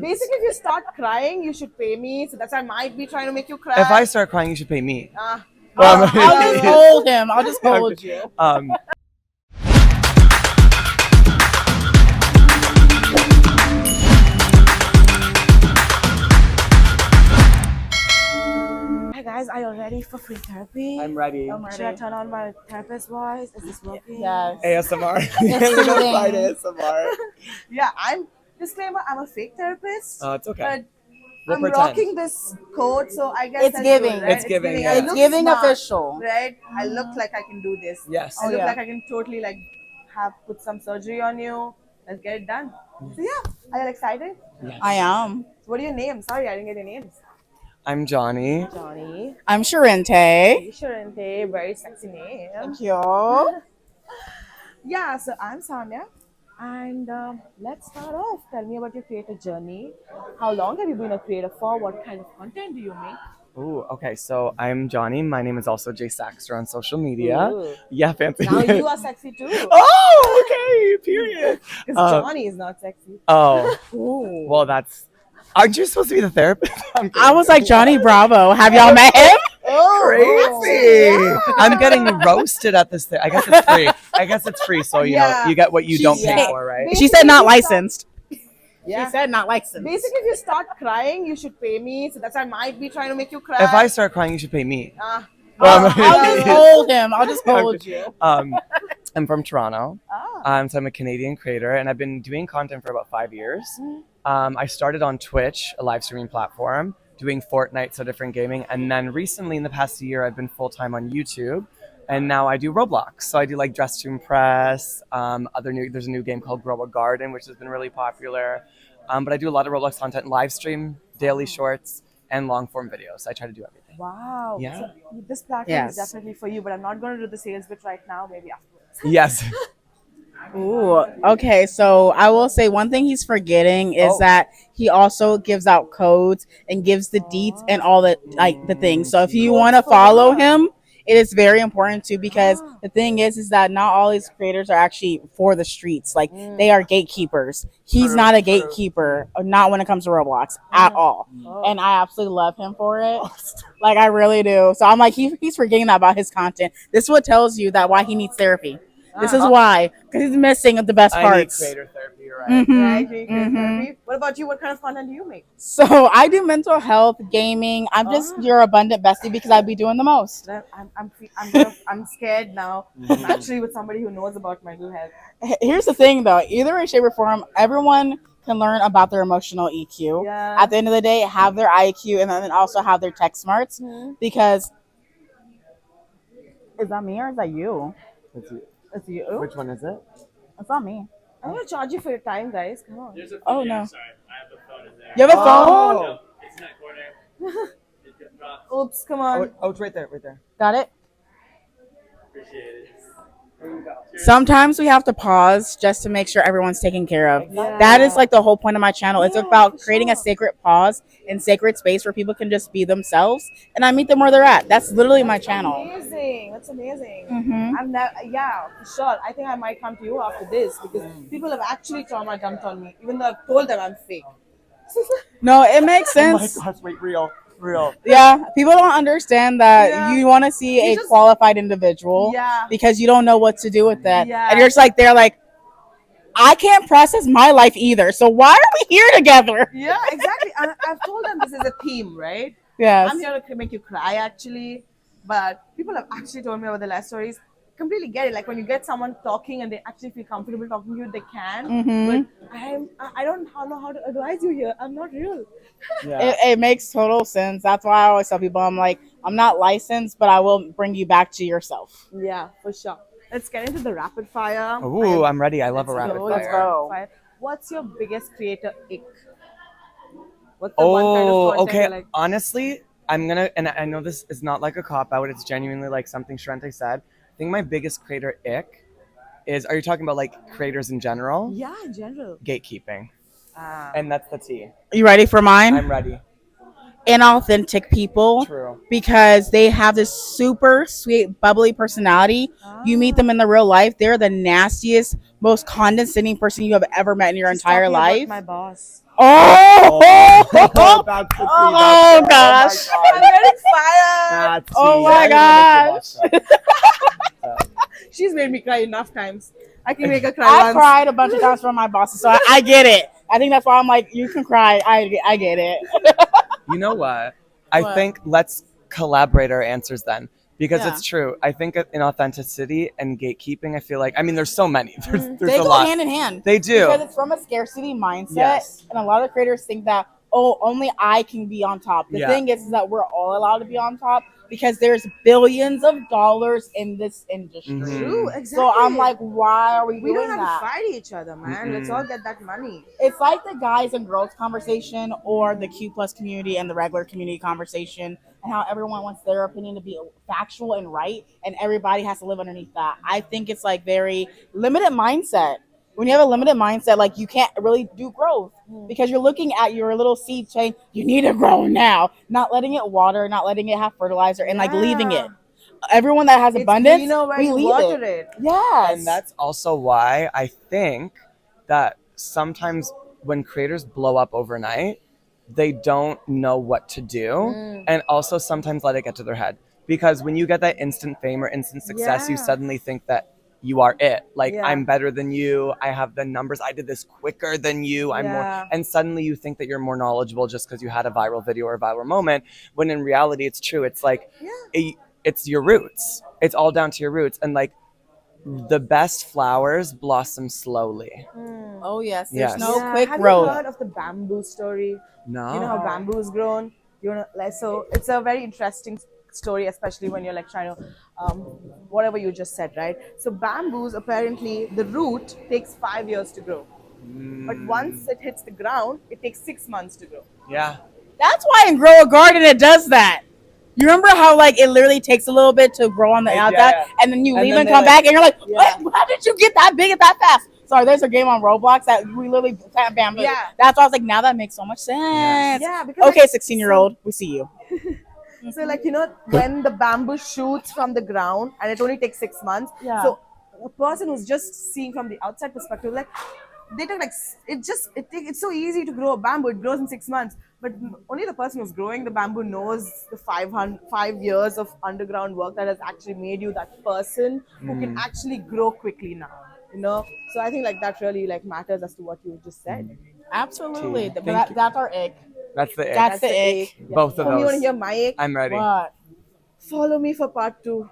Basically, if you start crying, you should pay me. So that's why I might be trying to make you cry. If I start crying, you should pay me. I'll just hold him. I'll just hold you. Hi guys, are you ready for free therapy? I'm ready. Should I turn on my therapist voice? Is this working? Yes. ASMR. It's ASMR. Yeah, disclaimer, I'm a fake therapist. Oh, it's okay. But I'm pretend. rocking this coat, so I guess It's that's giving. good, right? It's giving, yeah. I It's look giving smart, official. right? I look like I can do this. Yes. I Oh, look yeah. like I can totally put some surgery on you. Let's get it done. So yeah, are you excited? I am. So what are your names? Sorry, I didn't get your names. I'm Johnny. Johnny, I'm Charente. Charente, very sexy name. Thank you. Yeah, so I'm Sonia, and let's start off. Tell me about your creator journey. How long have you been a creator for? What kind of content do you make? Ooh, okay. So I'm Johnny. My name is also JSaxter on social media. Ooh. Yeah, fancy. Now you are sexy too. Oh, okay. Period. Because Johnny is not sexy. Oh, Ooh. well, that's. Aren't you supposed to be the therapist? I was like Johnny Bravo. Have y'all met him? Crazy. I'm getting roasted at this thing. I guess it's free. So you know you get what you don't pay for, right? She said not licensed. Yeah. She said not licensed. Basically, if you start crying, you should pay me. So that's why I might be trying to make you cry. If I start crying, you should pay me. I'll just hold him. I'll just hold you. I'm from Toronto. Ah. So I'm a Canadian creator, and I've been doing content for about 5 years. I started on Twitch, a live streaming platform, doing Fortnite, so different gaming. And then recently, in the past year, I've been full-time on YouTube. And now I do Roblox. So I do like Dress to Impress. There's a new game called Grow a Garden, which has been really popular. But I do a lot of Roblox content, live stream, daily shorts, and long-form videos. I try to do everything. Wow. Yeah. So this platform is definitely for you, but I'm not going to do the sales bit right now. Maybe afterwards. Yes. Ooh, okay. So I will say one thing he's forgetting is that he also gives out codes and gives the deets and all the the things. So if you want to follow him, it is very important too, because the thing is that not all these creators are actually for the streets. Like they are gatekeepers. He's not a gatekeeper, not when it comes to Roblox at all. And I absolutely love him for it. Like I really do. So I'm like he's forgetting that about his content. This is what tells you that why he needs therapy. This is why, because he's missing the best parts. I need creator therapy, you're right? Right? Therapy. What about you? What kind of content do you make? So I do mental health, gaming. I'm just your abundant bestie because I'd be doing the most. I'm scared now. I'm actually with somebody who knows about mental health. Here's the thing, though. Either way, shape, or form, everyone can learn about their emotional EQ. Yeah. At the end of the day, have their IQ and then also have their tech smarts. Because is that me or is that you? It's you. Which one is it? It's not me. I'm gonna charge you for your time, guys. Come on. Oh no. Sorry, I have the phone in there. You have a phone? No, it's in that corner. It got dropped. Oops, come on. Oh, it's right there, right there. Got it? Appreciate it. There you go. Sometimes we have to pause just to make sure everyone's taken care of. Yeah. That is like the whole point of my channel. It's Yeah, about for creating a sure. sacred pause and sacred space where people can just be themselves, and I meet them where they're at. That's literally my channel. Amazing. That's amazing. Mhm. Yeah, for sure. I think I might come to you after this because people have actually trauma dumped on me, even though I've told them I'm fake. No, it makes Oh my sense. gosh, wait, real. Yeah, people don't understand that Yeah. you want to see You a just- qualified individual Yeah. because you don't know what to do with that. Yeah. And you're just like, they're like, I can't process my life either. So why are we here together? Yeah, exactly. I've told them this is a theme, right? Yes. I'm here to make you cry, actually. But people have actually told me about the life stories. Completely get it. Like when you get someone talking and they actually feel comfortable talking to you, they can. Mhm. But I don't know how to advise you here. I'm not real. Yeah. It makes total sense. That's why I always tell people, I'm like, I'm not licensed, but I will bring you back to yourself. Yeah, for sure. Let's get into the rapid fire. Ooh, I'm ready. I love a rapid Let's fire. go. fire. What's your biggest creator ick? What's the one kind of Oh, content okay. you're like? Honestly, I'm gonna, and I know this is not like a cop out. It's genuinely like something Charente said. I think my biggest creator ick is. Are you talking about like creators in general? Yeah, in general. Gatekeeping, and that's the T. You ready for mine? I'm ready. inauthentic people True. because they have this super sweet, bubbly personality. You meet them in the real life, they're the nastiest, most condescending person you have ever met in your She's entire talking about life. my boss. Oh, That's the tea. oh That's gosh. I'm getting fired. That's Oh tea. my I gotta make the boss She's made me cry enough times. I can make her cry I once. cried a bunch of times from my bosses, so I get it. I think that's why I'm like, you can cry. I get it. You know what? I What? think let's collaborate our answers then. Because Yeah. it's true. I think in authenticity and gatekeeping, I feel like, I mean, there's so many. There's They a go lot. hand in hand. They do. Because it's from a scarcity mindset. Yes. And a lot of creators think that, oh, only I can be on top. The Yeah. thing is that we're all allowed to be on top because there's billions of dollars in this industry. Mhm. True, exactly. So I'm like, why are we we doing don't have that? to fight each other, man. Let's all get that money. It's like the guys and girls conversation or the Q plus community and the regular community conversation, and how everyone wants their opinion to be factual and right, and everybody has to live underneath that. I think it's like very limited mindset. When you have a limited mindset, like you can't really do growth because you're looking at your little seed saying you need to grow now, not letting it water, not letting it have fertilizer, and like leaving it. Everyone that has It's abundance, greener where we you leave water it. it. Yes, And that's also why I think that sometimes when creators blow up overnight, they don't know what to do. And also sometimes let it get to their head. Because when you get that instant fame or instant success, you Yeah. suddenly think that you are it. Like, Yeah. I'm better than you. I have the numbers. I did this quicker than you. I'm more. Yeah. And suddenly you think that you're more knowledgeable just because you had a viral video or a viral moment. When in reality, it's true. It's like, it's your roots. It's all down to your roots. And like, the best flowers blossom slowly. oh yes, there's Yes. no Yeah, quick have growth. you heard of the bamboo story? No. You know how bamboo is grown. You know, like, so it's a very interesting story, especially when you're like trying to, whatever you just said, right? So bamboos, apparently, the root takes 5 years to grow, but once it hits the ground, it takes 6 months to grow. Yeah. That's why in Grow a Garden it does that. You remember how like it literally takes a little bit to grow on the Yeah, outside, yeah. and then you And leave then and they, come like- back, and you're like, Yeah. what? How did you get that big and that fast? Sorry, there's a game on Roblox that we literally plant bamboo. Yeah. That's why I was like, now that makes so much sense. Yeah, because Okay, like, 16-year-old, we see you. So like, you know, when the bamboo shoots from the ground and it only takes 6 months. Yeah. So a person who's just seeing from the outside perspective, like they don't like it's so easy to grow a bamboo. It grows in 6 months. But only the person who's growing the bamboo knows the 5 years of underground work that has actually made you that person who can actually grow quickly now. You know? So I think like that really like matters as to what you just said. Absolutely. Thank But you. that's our ick. That's the it. That's the ick. Yeah. Both of Oh, you want to those. hear my ick? I'm ready. What? Follow me for part 2.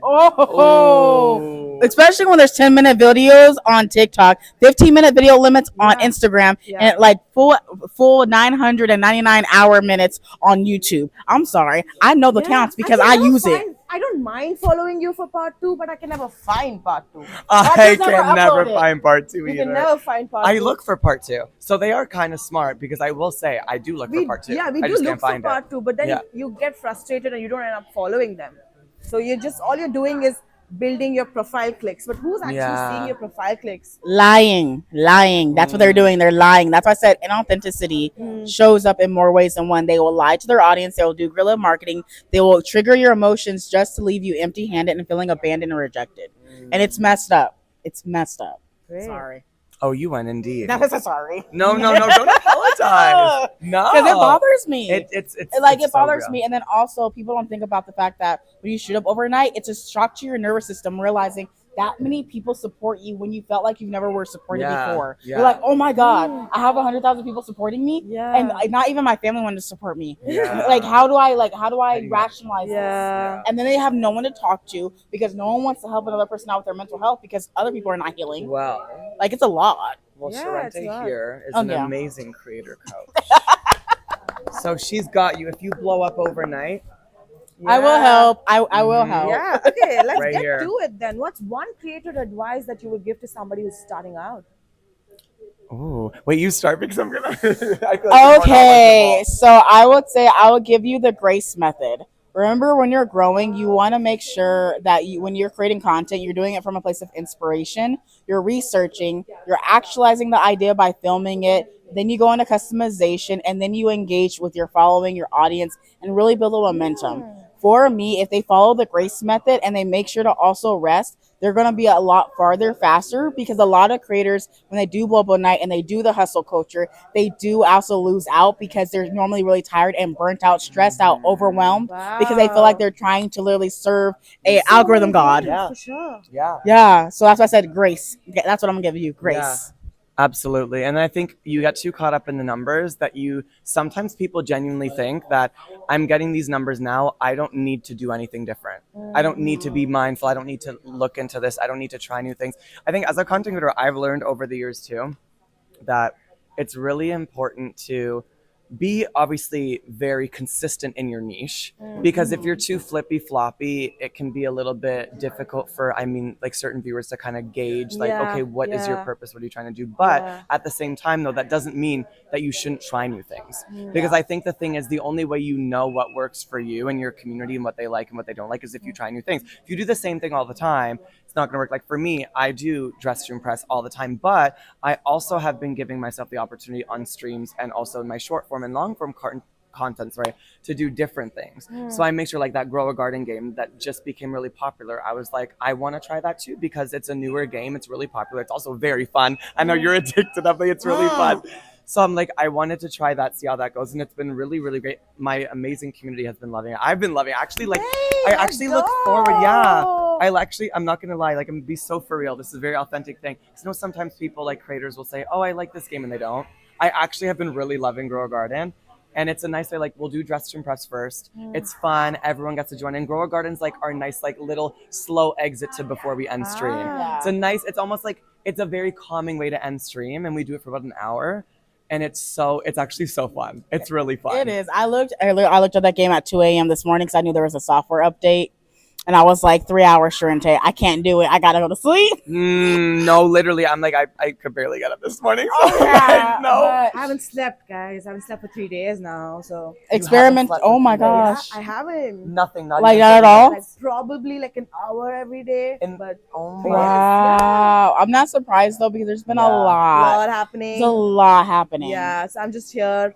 Oh, especially when there's 10-minute videos on TikTok, 15-minute video limits on Yeah. Instagram, Yeah. and like full 999 hour minutes on YouTube. I'm sorry, I know the counts because I use it. I don't mind following you for part 2, but I can never find part 2. I just never can never upload it. find part 2 You either. can never find part 2. I look for part 2. So they are kind of smart because I will say I do look for part 2. Yeah, we I do just look can't for find part it. 2, but then Yeah. you get frustrated and you don't end up following them. So you just all you're doing is building your profile clicks. But who's actually Yeah. seeing your profile clicks? Lying. That's what they're doing. They're lying. That's why I said inauthenticity shows up in more ways than one. They will lie to their audience. They will do guerrilla marketing. They will trigger your emotions just to leave you empty-handed and feeling abandoned and rejected. And it's messed up. It's messed up. Great. Sorry. Oh, you went indeed. That was a sorry. No, don't apologize. No. Because it bothers me. It's It so bothers real. me. And then also, people don't think about the fact that when you shoot up overnight, it's a shock to your nervous system realizing that many people support you when you felt like you never were supported Yeah, before. yeah. You're like, oh my God, I have 100,000 people supporting me. Yeah. And not even my family wanted to support me. Yeah. Like, how do I do you- rationalize Yeah. this? And then they have no one to talk to because no one wants to help another person out with their mental health because other people are not healing. Well, Like, it's a lot. Yeah, it's Charente not. here is Oh, an yeah. amazing creator coach. So she's got you. If you blow up overnight, I will help. I will help. Yeah. Okay, let's Right get here. to it then. What's one creator advice that you would give to somebody who's starting out? oh wait, you start because I'm gonna. I feel like you're more Okay, knowledgeable. so I would say I would give you the grace method. Remember, when you're growing, you want to make sure that when you're creating content, you're doing it from a place of inspiration. You're researching, you're actualizing the idea by filming it. Then you go into customization, and then you engage with your following, your audience, and really build a momentum. For me, if they follow the grace method and they make sure to also rest, they're going to be a lot farther faster, because a lot of creators, when they do bubble night and they do the hustle culture, they do also lose out because they're normally really tired and burnt out, stressed out, overwhelmed, because they feel like they're trying to literally serve a algorithm god. Yeah. For sure. Yeah. Yeah, so that's why I said grace. That's what I'm gonna give you, grace. Yeah. Absolutely. And I think you get too caught up in the numbers that sometimes people genuinely think that I'm getting these numbers now. I don't need to do anything different. I don't need to be mindful. I don't need to look into this. I don't need to try new things. I think as a content creator, I've learned over the years too that it's really important to be obviously very consistent in your niche, because if you're too flippy floppy, it can be a little bit difficult for like certain viewers to kind of gauge like, okay, what is your purpose, what are you trying to do? But at the same time though, that doesn't mean that you shouldn't try new things, because I think the thing is, the only way you know what works for you and your community and what they like and what they don't like is if you try new things. If you do the same thing all the time, it's not going to work. Like for me, I do dress to impress all the time, but I also have been giving myself the opportunity on streams and also in my short form and long form contents, right, to do different things. So I make sure, like that Grow a Garden game that just became really popular, I was like, I want to try that too, because it's a newer game, it's really popular, it's also very fun. I know you're addicted, but it's really fun. So I'm like, I wanted to try that, see how that goes, and it's been really, really great. My amazing community has been loving it. I've been loving it. Actually, like, I actually look forward. Yeah, I'm not gonna lie. Like, I'm gonna be so for real. This is a very authentic thing. Because you know, sometimes people, like creators, will say, "Oh, I like this game," and they don't. I actually have been really loving Grow a Garden. And it's a nice way, like, we'll do Dress to Impress first. It's fun. Everyone gets to join. And Grow a Garden's like our nice, like, little slow exit to before we end stream. It's almost like, it's a very calming way to end stream. And we do it for about an hour. And it's actually so fun. It's really fun. It is. I looked at that game at 2 a.m. this morning because I knew there was a software update. And I was like, 3 hours, Charente. I can't do it. I gotta go to sleep. No, literally, I'm like, I could barely get up this morning. So no. I haven't slept, guys. I haven't slept for 3 days now. So Experiment. Oh my gosh. I haven't. Nothing. Not like even that at all? Like probably like an hour every day. But oh my wow. I'm not surprised though, because there's been a lot happening. There's a lot happening. Yeah. So I'm just here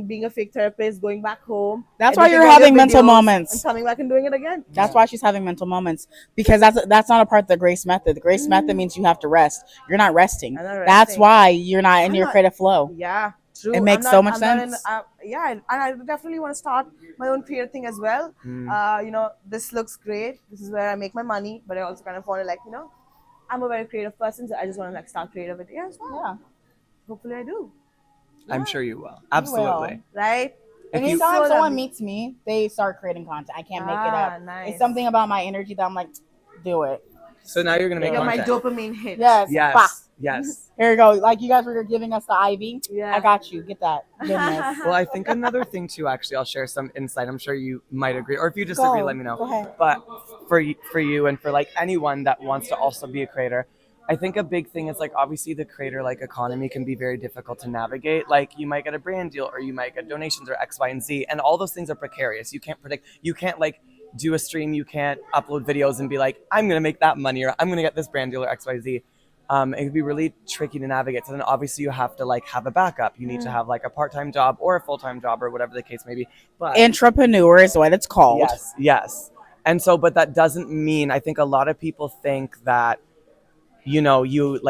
being a fake therapist, going back home. That's why you're having mental moments. And coming back and doing it again. That's why she's having mental moments, because that's not a part of the grace method. The grace method means you have to rest. You're not resting. That's why you're not in your creative flow. Yeah, true. It makes so much sense. And I definitely want to start my own creative thing as well. You know, this looks great. This is where I make my money, but I also kind of want to, like, you know, I'm a very creative person, so I just want to like start creative with it as well. Yeah. Hopefully I do. I'm sure you will. Absolutely. Right? Anytime someone meets me, they start creating content. I can't make it up. Nice. It's something about my energy that I'm like, do it. So now you're gonna make my content. dopamine hit. Yes. Yes. Here you go. Like you guys were giving us the IV. Yeah. I got you. Get that. Goodness. Well, I think another thing too, actually, I'll share some insight. I'm sure you might agree, or if you disagree, let me know. Go ahead. But for you and for like anyone that wants to also be a creator, I think a big thing is, like, obviously the creator like economy can be very difficult to navigate. Like, you might get a brand deal, or you might get donations, or X, Y, and Z, and all those things are precarious. You can't predict. You can't like do a stream. You can't upload videos and be like, I'm gonna make that money, or I'm gonna get this brand deal, or X, Y, Z. It can be really tricky to navigate. So then obviously you have to like have a backup. You need to have like a part-time job or a full-time job, or whatever the case may be. But entrepreneur is what it's called. Yes. And so, but that doesn't mean, I think a lot of people think that, you know, you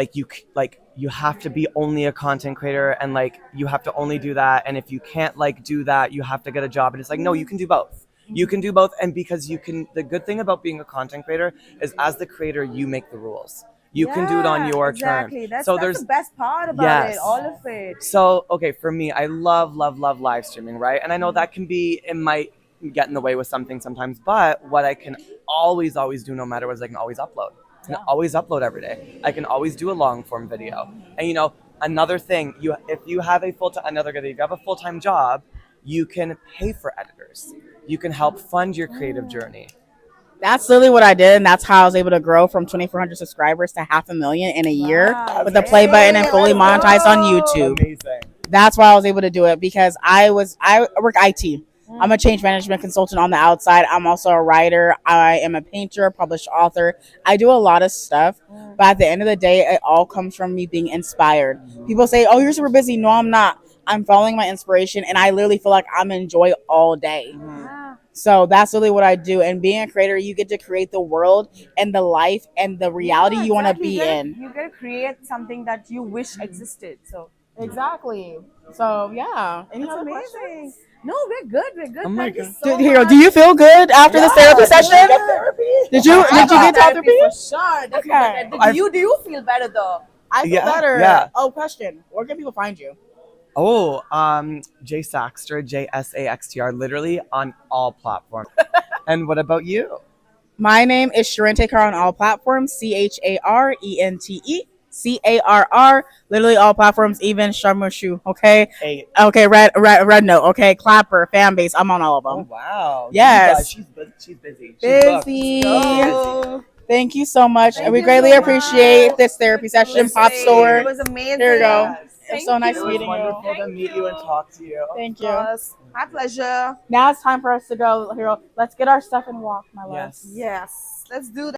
have to be only a content creator, and like you have to only do that, and if you can't like do that, you have to get a job. And it's like, no, you can do both. You can do both. And because you can, the good thing about being a content creator is, as the creator, you make the rules. You can do it on your terms. That's So the best part about it, all of it. So, okay, for me, I love live streaming, right? And I know that it might get in the way with something sometimes, but what I can always do, no matter what, is I can always upload. I can always upload every day. I can always do a long form video. And you know, another thing, if you have a full-time job, you can pay for editors. You can help fund your creative journey. That's literally what I did, and that's how I was able to grow from 2,400 subscribers to 500,000 in a year with the play button and fully monetized on YouTube. Amazing. That's why I was able to do it, because I work IT. I'm a change management consultant on the outside. I'm also a writer. I am a painter, published author. I do a lot of stuff, but at the end of the day, it all comes from me being inspired. People say, "Oh, you're super busy." No, I'm not. I'm following my inspiration, and I literally feel like I'm enjoy all day. Yeah. So that's really what I do. And being a creator, you get to create the world and the life and the reality Yeah, you want to exactly. be in. You gotta create something that you wish existed. So Exactly. So yeah. Any it's other amazing. questions? No, we're good. We're good. Oh my Thank you God. so Hero, much. do you feel good after this therapy session? Did you I got get therapy? for sure. Okay. Do you feel better though? I feel Yeah, better. yeah. Oh, question. Where can people find you? Oh, JSaxter, JSaxter, literally on all platforms. And what about you? My name is Charente Carr on all platforms. CHARENTE CARR. Literally all platforms, even Shamushu. Okay. Hey. Okay. Red note. Okay. Clapper. Fan base. I'm on all of Oh them. wow. Yes. You guys, she's busy. She's booked. Busy. Go. Thank you so much. Thank we you greatly so appreciate much. this therapy session, Pop It Store. was amazing. Here we go. Yes. It was so nice you. It was meeting you. wonderful to meet you and talk to you. Thank Of you. course. My pleasure. Now it's time for us to go, Hero. Let's get our stuff and walk, my love. Yes. Yes. Let's do that.